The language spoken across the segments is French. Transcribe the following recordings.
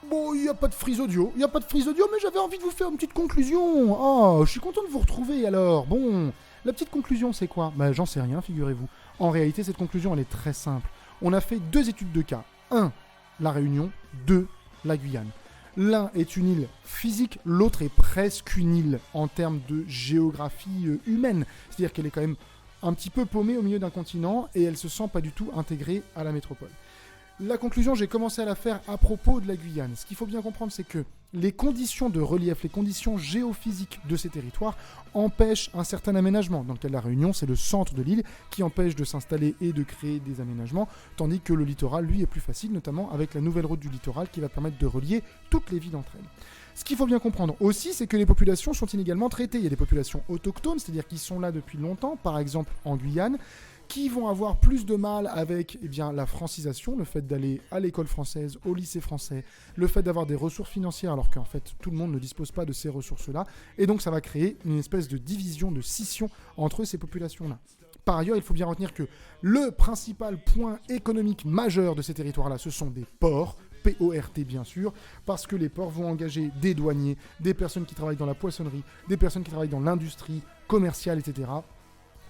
Bon, il n'y a pas de frise audio, mais j'avais envie de vous faire une petite conclusion. Oh, je suis content de vous retrouver alors. Bon, la petite conclusion c'est quoi ? Bah j'en sais rien, figurez-vous. En réalité, cette conclusion elle est très simple. On a fait 2 études de cas. 1, la Réunion. 2, la Guyane. L'un est une île physique, l'autre est presque une île en termes de géographie humaine. C'est-à-dire qu'elle est quand même un petit peu paumée au milieu d'un continent et elle se sent pas du tout intégrée à la métropole. La conclusion, j'ai commencé à la faire à propos de la Guyane. Ce qu'il faut bien comprendre, c'est que les conditions de relief, les conditions géophysiques de ces territoires empêchent un certain aménagement. Dans le cas de la Réunion, c'est le centre de l'île qui empêche de s'installer et de créer des aménagements, tandis que le littoral, lui, est plus facile, notamment avec la nouvelle route du littoral qui va permettre de relier toutes les villes entre elles. Ce qu'il faut bien comprendre aussi, c'est que les populations sont inégalement traitées. Il y a des populations autochtones, c'est-à-dire qui sont là depuis longtemps, par exemple en Guyane, qui vont avoir plus de mal avec la francisation, le fait d'aller à l'école française, au lycée français, le fait d'avoir des ressources financières alors qu'en fait tout le monde ne dispose pas de ces ressources-là, et donc ça va créer une espèce de division, de scission entre ces populations-là. Par ailleurs, il faut bien retenir que le principal point économique majeur de ces territoires-là, ce sont des ports, P-O-R-T bien sûr, parce que les ports vont engager des douaniers, des personnes qui travaillent dans la poissonnerie, des personnes qui travaillent dans l'industrie commerciale, etc.,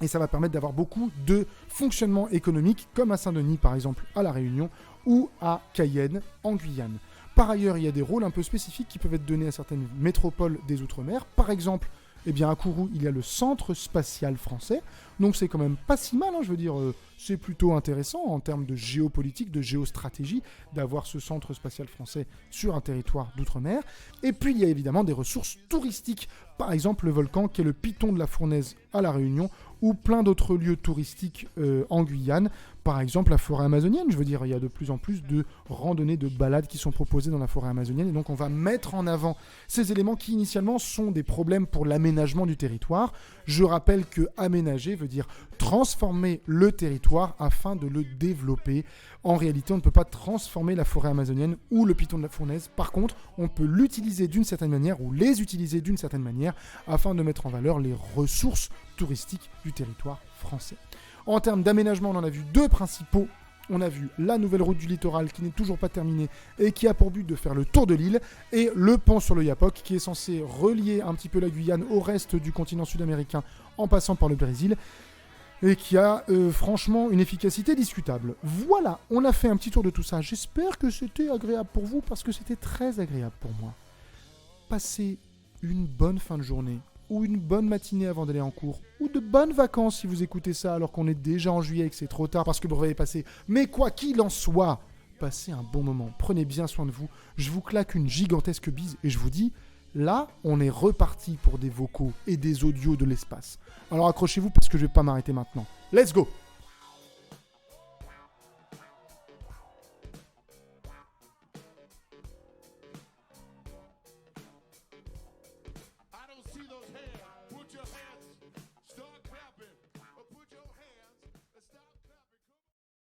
et ça va permettre d'avoir beaucoup de fonctionnement économique, comme à Saint-Denis par exemple, à La Réunion, ou à Cayenne, en Guyane. Par ailleurs, il y a des rôles un peu spécifiques qui peuvent être donnés à certaines métropoles des Outre-mer. Par exemple, à Kourou, il y a le Centre Spatial Français, donc c'est quand même pas si mal, je veux dire, c'est plutôt intéressant en termes de géopolitique, de géostratégie, d'avoir ce Centre Spatial Français sur un territoire d'Outre-mer. Et puis il y a évidemment des ressources touristiques, par exemple le volcan qui est le Piton de la Fournaise à La Réunion, ou plein d'autres lieux touristiques en Guyane, par exemple la forêt amazonienne. Je veux dire, il y a de plus en plus de randonnées, de balades qui sont proposées dans la forêt amazonienne, et donc on va mettre en avant ces éléments qui initialement sont des problèmes pour l'aménagement du territoire. Je rappelle que aménager veut dire transformer le territoire afin de le développer. En réalité, on ne peut pas transformer la forêt amazonienne ou le Piton de la Fournaise. Par contre, on peut l'utiliser d'une certaine manière ou les utiliser d'une certaine manière afin de mettre en valeur les ressources touristiques du territoire français. En termes d'aménagement, on en a vu 2 principaux. On a vu la nouvelle route du littoral qui n'est toujours pas terminée et qui a pour but de faire le tour de l'île, et le pont sur le Yapock qui est censé relier un petit peu la Guyane au reste du continent sud-américain en passant par le Brésil, et qui a franchement une efficacité discutable. Voilà, on a fait un petit tour de tout ça. J'espère que c'était agréable pour vous, parce que c'était très agréable pour moi. Passez une bonne fin de journée, ou une bonne matinée avant d'aller en cours, ou de bonnes vacances si vous écoutez ça alors qu'on est déjà en juillet et que c'est trop tard parce que le brevet est passé. Mais quoi qu'il en soit, passez un bon moment, prenez bien soin de vous, je vous claque une gigantesque bise et je vous dis, là, on est reparti pour des vocaux et des audios de l'espace. Alors accrochez-vous parce que je vais pas m'arrêter maintenant. Let's go!